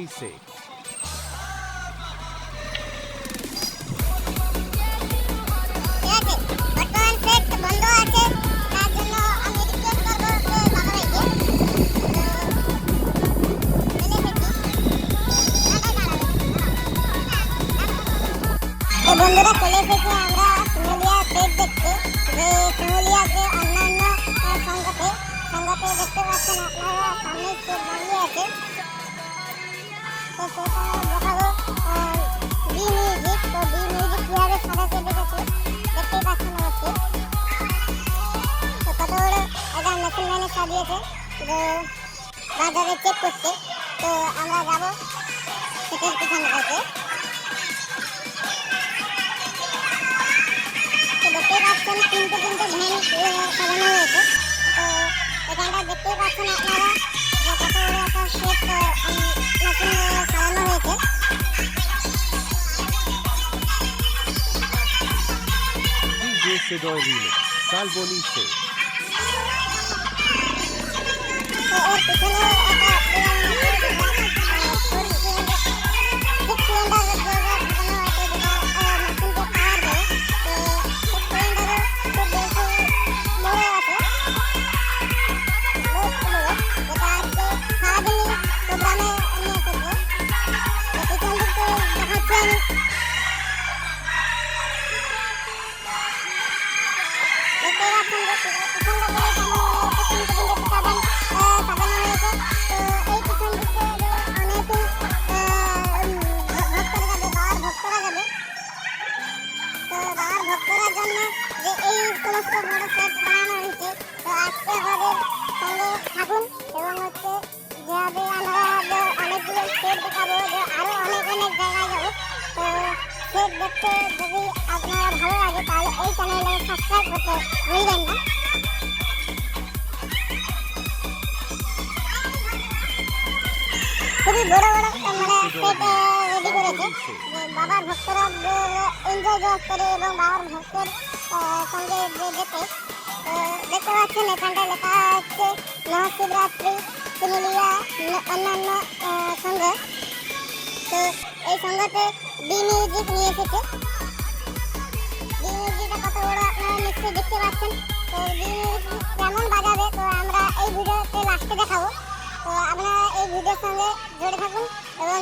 से। বন্ধুরা চলে এসেছি আমরা শিমুলিয়া সেট দেখতে, যে শিমুলিয়া যে অন্যান্য সংঘাতে দেখতে পাচ্ছেন আপনারা সামনে সেট দাঁড়িয়ে আছে। তো সেটা দেখাবো বি মিউজিক। তো বি মিউজিক কীভাবে সাদা সেট দেখেছে দেখতেই পাচ্ছেন অবশ্যই। তো কত বড় একটা মেশিন ম্যানে সাজিয়েছে যে বাজারে চেক করতে। তো আমরা যাবো সেটের পিছনে থেকে। দেখতেই পাচ্ছেন তিনটে ভ্যান সাজানো হয়েছে। তো এখানটা দেখতেই পাচ্ছেন আপনারা যে কত বড় একটা সেট নতুন সাজানো হয়েছে। डीजे सिडोय रीमिक्स सालबोनी से। তো ওর পিছনে একটা ভক্তরা জন্য যে এই সমস্ত বড় সেট বানানো হয়েছে। তো আজকে আমাদের সঙ্গে থাকুন এবং যেভাবে আমরা অনেকগুলো সেট দেখাবো, যে আরো অনেক জায়গায় যাবো। তো সেট দেখতে যদি আপনারা ভালো লাগে তাহলে এই চ্যানেলে সাবস্ক্রাইব করতে ভুলবেন না। খুবই বড় সেট রেডি করেছে, যে বাবার ভক্তরা এনজয় করে এবং বাবার ভক্তের সঙ্গে যেতে। দেখতে পাচ্ছেন এখানটা লেখা হচ্ছে মহাশিবরাত্রি শিমুলিয়া অন্যান্য সংঘ। তো এই সংঘতে বি মিউজিক নিয়ে এসেছে। বি মিউজিকটা কত বড় আপনারা নিশ্চয়ই দেখতে পাচ্ছেন। তো বি মিউজিক কেমন বাজাবে তো আমরা এই ভিডিওতে লাস্টে দেখাবো। তো আপনারা এই ভিডিওর সঙ্গে জুড়ে থাকুন এবং